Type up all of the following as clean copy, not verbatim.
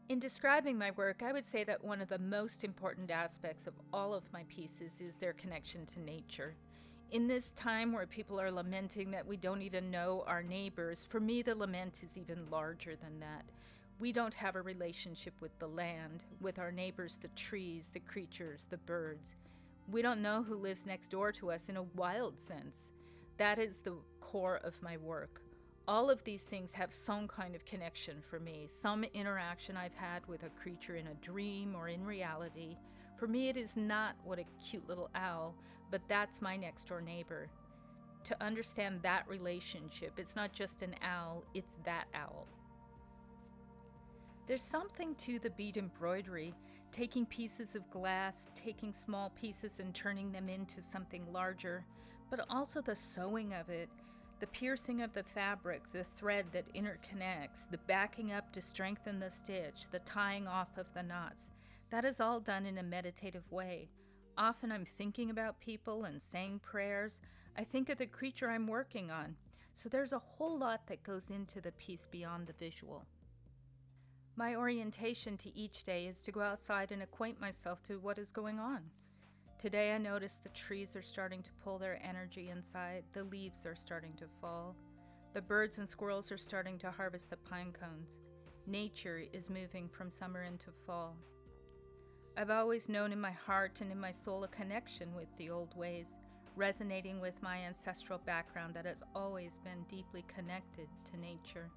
In describing my work, I would say that one of the most important aspects of all of my pieces is their connection to nature. In this time where people are lamenting that we don't even know our neighbors, for me the lament is even larger than that. We don't have a relationship with the land, with our neighbors, the trees, the creatures, the birds. We don't know who lives next door to us in a wild sense. That is the core of my work. All of these things have some kind of connection for me, some interaction I've had with a creature in a dream or in reality. For me, it is not what a cute little owl, but that's my next door neighbor. To understand that relationship, it's not just an owl, it's that owl. There's something to the bead embroidery, taking pieces of glass, taking small pieces and turning them into something larger, but also the sewing of it. The piercing of the fabric, the thread that interconnects, the backing up to strengthen the stitch, the tying off of the knots, that is all done in a meditative way. Often I'm thinking about people and saying prayers. I think of the creature I'm working on. So there's a whole lot that goes into the piece beyond the visual. My orientation to each day is to go outside and acquaint myself to what is going on. Today I noticed the trees are starting to pull their energy inside, the leaves are starting to fall. The birds and squirrels are starting to harvest the pine cones. Nature is moving from summer into fall. I've always known in my heart and in my soul a connection with the old ways, resonating with my ancestral background that has always been deeply connected to nature.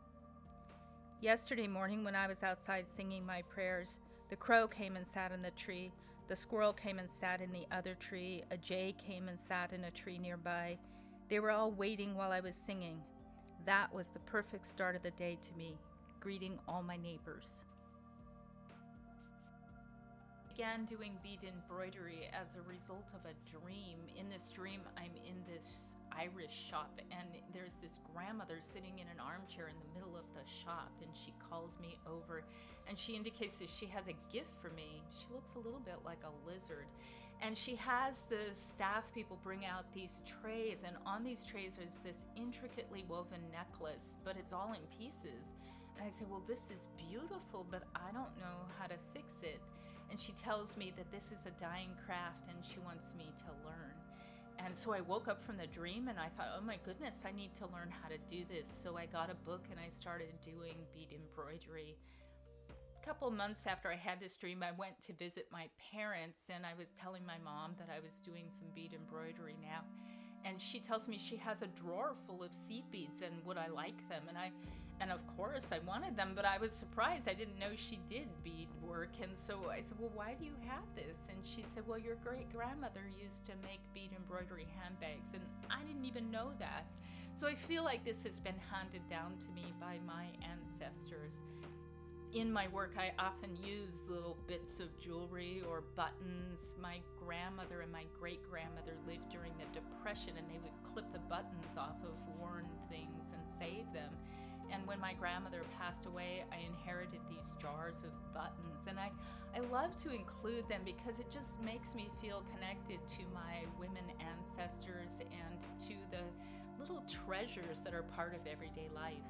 Yesterday morning when I was outside singing my prayers, the crow came and sat in the tree, the squirrel came and sat in the other tree, a jay came and sat in a tree nearby. They were all waiting while I was singing. That was the perfect start of the day to me, greeting all my neighbors. I began doing bead embroidery as a result of a dream. In this dream, I'm in this Irish shop and there's this grandmother sitting in an armchair in the middle of the shop, and she calls me over and she indicates that she has a gift for me. She looks a little bit like a lizard, and she has the staff people bring out these trays, and on these trays is this intricately woven necklace, but it's all in pieces. And I say, well, this is beautiful, but I don't know how to fix it. And she tells me that this is a dying craft and she wants me to learn. And so I woke up from the dream and I thought, oh my goodness, I need to learn how to do this. So I got a book and I started doing bead embroidery. A couple months after I had this dream, I went to visit my parents and I was telling my mom that I was doing some bead embroidery now. And she tells me she has a drawer full of seed beads and would I like them? And of course I wanted them, but I was surprised. I didn't know she did bead work. And so I said, well, why do you have this? And she said, well, your great grandmother used to make bead embroidery handbags. And I didn't even know that. So I feel like this has been handed down to me by my ancestors. In my work, I often use little bits of jewelry or buttons. My grandmother and my great-grandmother lived during the Depression, and they would clip the buttons off of worn things and save them. And when my grandmother passed away, I inherited these jars of buttons. And I love to include them because it just makes me feel connected to my women ancestors and to the little treasures that are part of everyday life.